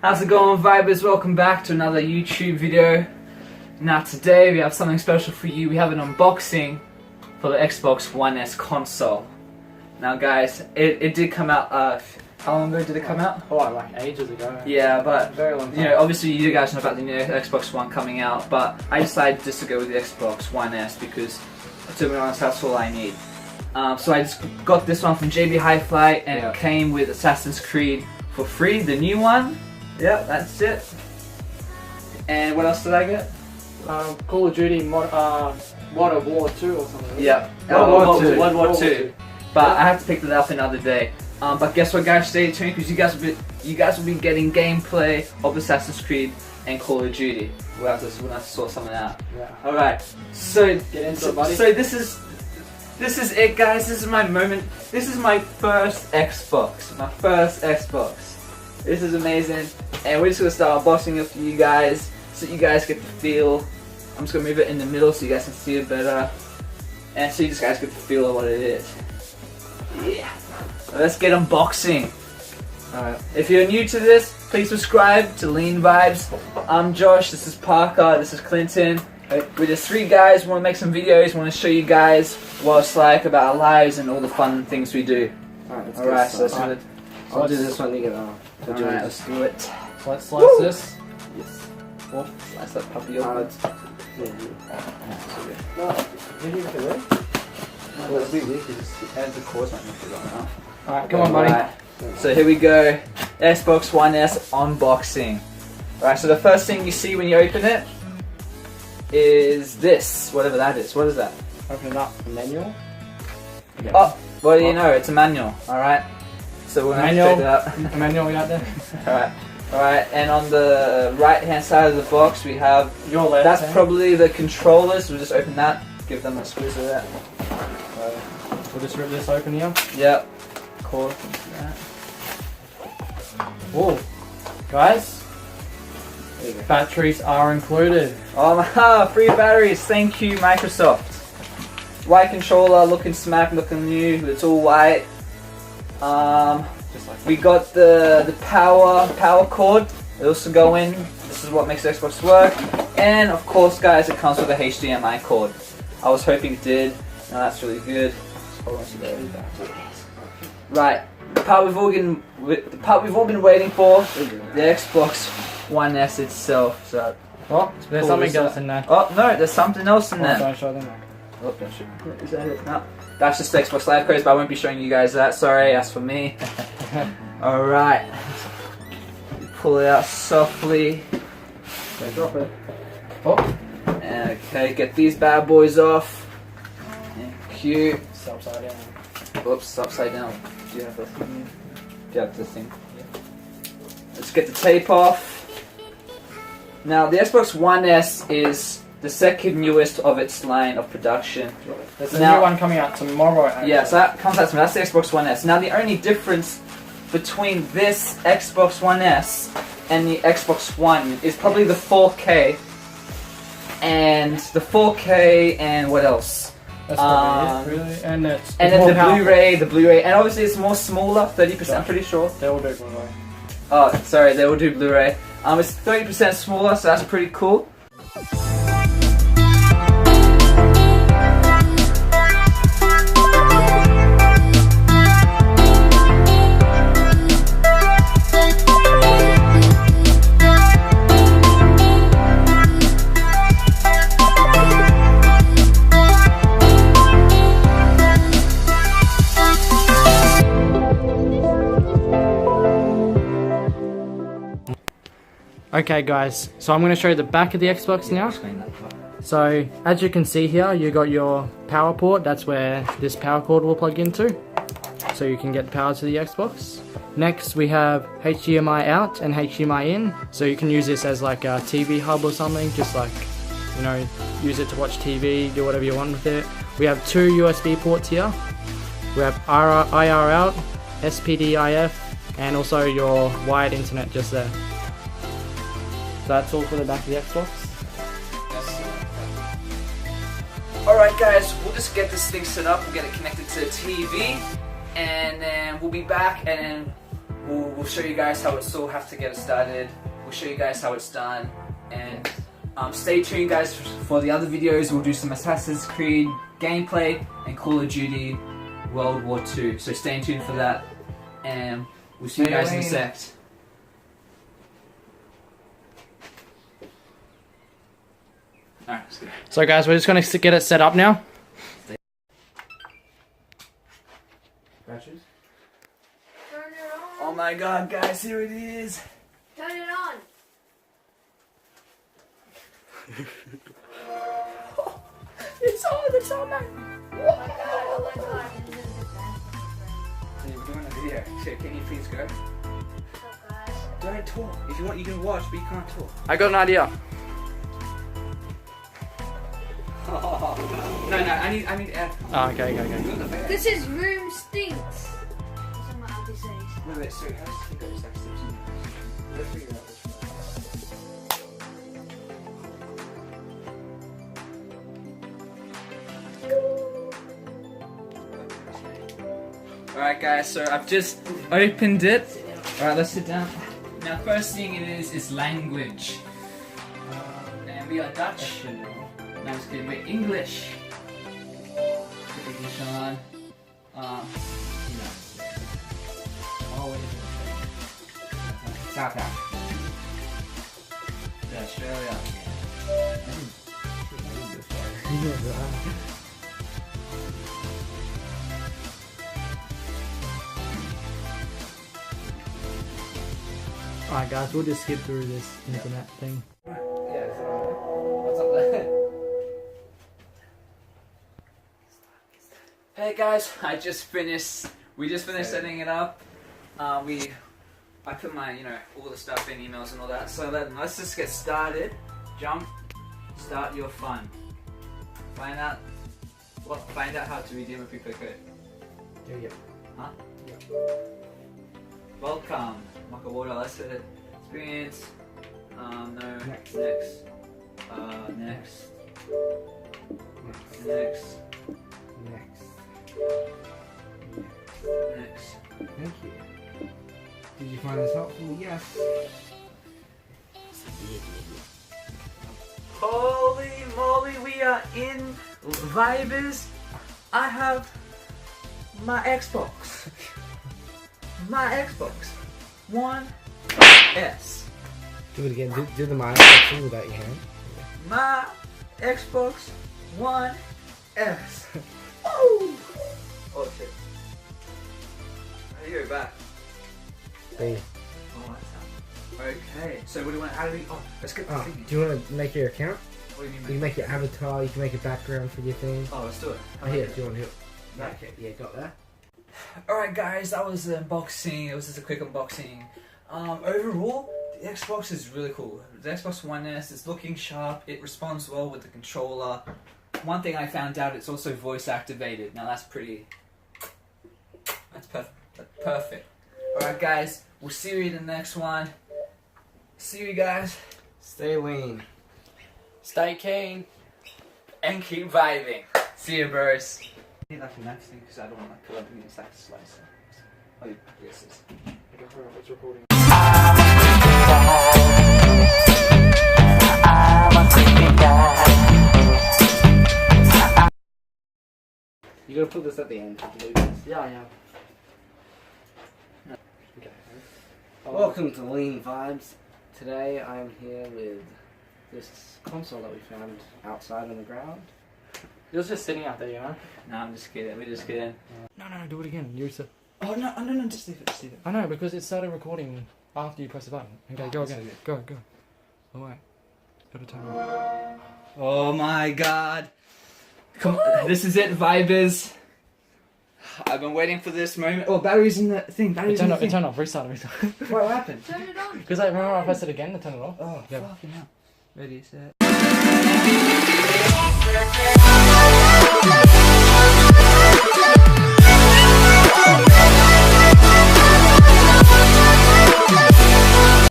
How's it going, Vibers? Welcome back to another YouTube video. Now today we have something special for you. We have an unboxing for the Xbox One S console. Now guys, it did come out, how long ago did it come out? Oh, like ages ago. Yeah, but very long time. You know, obviously you guys know about the new Xbox One coming out, but I decided just to go with the Xbox One S because, to be honest, that's all I need. So I just got this one from JB Hi-Fi and it came with Assassin's Creed for free, the new one. Yeah, that's it. And what else did I get? Call of Duty Modern War 2 or something. Yeah, World War 2. But I have to pick that up another day. But guess what, guys? Stay tuned because you guys will be getting gameplay of Assassin's Creed and Call of Duty. We'll have to sort something out. Yeah. All right. So get into it, buddy. So this is it, guys. This is my moment. This is my first Xbox. My first Xbox. This is amazing, and we're just gonna start unboxing it for you guys, so you guys get the feel. I'm just gonna move it in the middle so you guys can see it better, and so you guys get the feel of what it is. Yeah. So let's get unboxing. Alright. If you're new to this, please subscribe to LeanVibes. I'm Josh. This is Parker. This is Clinton. We're just three guys. We want to make some videos. We want to show you guys what it's like about our lives and all the fun things we do. Alright. So I'll do this one. You get Alright, let's do it. So let's slice this. Yes. Oh, slice that puppy open. Alright, come on, buddy. Right. So here we go. Xbox One S unboxing. Alright, so the first thing you see when you open it is this, whatever that is. What is that? Open it up. Manual. Yeah. Oh, what do you know? It's a manual. Alright. So we're going to check it out. Manual out there. Alright. Alright, and on the right hand side of the box we have your left. That's probably the controllers. We'll just open that. Give them a squeeze of that. We'll just rip this open here. Yep. Cord. Whoa. Guys, batteries are included. Oh my, free batteries. Thank you, Microsoft. White controller, looking smack, looking new. It's all white. We got the power cord. It also go in. This is what makes the Xbox work. And of course, guys, it comes with a HDMI cord. I was hoping it did. No, that's really good. Right, the part we've all been waiting for, the Xbox One S itself. So, oh, there's something else in there. Oh no, there's something else in there. Don't show them. Oh, don't show. Is that it? No, that's just Xbox Live codes, but I won't be showing you guys that. Sorry, that's for me. All right, pull it out softly. Don't drop it. Oh, okay, get these bad boys off. Cute. It's upside down. Oops, upside down. Do you have this thing? Do you have this thing? Yeah. Let's get the tape off. Now, the Xbox One S is the second newest of its line of production. There's a new one coming out tomorrow. Actually. Yeah, so that comes out tomorrow. That's the Xbox One S. Now, the only difference between this Xbox One S and the Xbox One is probably the 4K and what else? That's probably it, really. And then the Blu-ray, and obviously it's more smaller, 30%. I'm pretty sure. They will do Blu-ray. Oh, sorry, they will do Blu-ray. It's 30% smaller, so that's pretty cool. Okay guys, so I'm going to show you the back of the Xbox now. So as you can see here, you got your power port. That's where this power cord will plug into, so you can get power to the Xbox. Next we have HDMI out and HDMI in, so you can use this as like a TV hub or something, just like, you know, use it to watch TV, do whatever you want with it. We have two USB ports here. We have IR out, SPDIF, and also your wired internet just there. So that's all for the back of the Xbox. Alright guys, we'll just get this thing set up, we'll get it connected to the TV, and then we'll be back and then we'll show you guys how it's all have to get it started. We'll show you guys how it's done, and stay tuned guys for the other videos. We'll do some Assassin's Creed gameplay and Call of Duty World War II. So stay tuned for that, and we'll see you guys in a sec. Alright, let's go. So guys, we're just going to get it set up now. Batteries? Turn it on. Oh my god, guys, here it is. Turn it on. It's on, man. Oh my god, oh my god. Hey, we're doing a video. So can you please go? Oh god. Don't talk. If you want, you can watch, but you can't talk. I got an idea. No, I need air. Oh, okay. This is room stinks. That's what my auntie says. Wait, so how does he go to sex station? Let's figure out Alright guys, so I've just opened it. Alright, let's sit down. Now first thing it is language. And we are Dutch. No, it's good. We're English. Sean. South Africa. Yeah, Australia. Alright guys, we'll just skip through this internet thing. Yeah, what's up there? Hey guys, we just finished setting it up. I put my, all the stuff in, emails and all that. So let's just get started. Start your fun. Find out how to redeem a prepaid code. Yeah. Huh? Yeah. Welcome. Maka water, let's hit it. Experience. No. Next. Next. Thank you. Did you find this helpful? Yes. Holy moly, we are in Vibes. I have my Xbox. My Xbox One S. Do it again. Do the Mario action without your hand. My Xbox One S. Oh! Oh shit. How do you go back? Hey. Oh, that's how. Okay, so what do you want? How do we? Oh, let's get the thing. Do you want to make your account? What do you mean? You can make your avatar. You can make a background for your thing. Oh, let's do it. Here, do you want to do it? Yeah. Okay, yeah, got that. Alright guys, that was an unboxing. It was just a quick unboxing. Overall, the Xbox is really cool. The Xbox One S is looking sharp. It responds well with the controller. One thing I found out, it's also voice activated. Now that's perfect. That's perfect. Alright guys, we'll see you in the next one. See you guys. Stay lean. Stay keen. And keep vibing. See you bros. I need like a knife thing because I don't want to pull up and it's like a slicer. Oh, yes, it's. It's recording. You gotta put this at the end. Yeah. Okay. Welcome to LeanVibes. Today I'm here with this console that we found outside on the ground. It was just sitting out there, you know? No, I'm just kidding. We're just kidding. No, do it again. You said. Oh no, just leave it. Just leave it. I know, because it started recording after you press the button. Okay, go again. Go. Oh wait. Gotta turn it on. Oh my god. Come on, this is it, Vibers. I've been waiting for this moment. Oh, batteries in the thing. It turned off. Restart. What happened? Turn it on. Because I remember I pressed it again to turn it off. Oh, Yeah. fucking hell. Ready, set. Turn it on.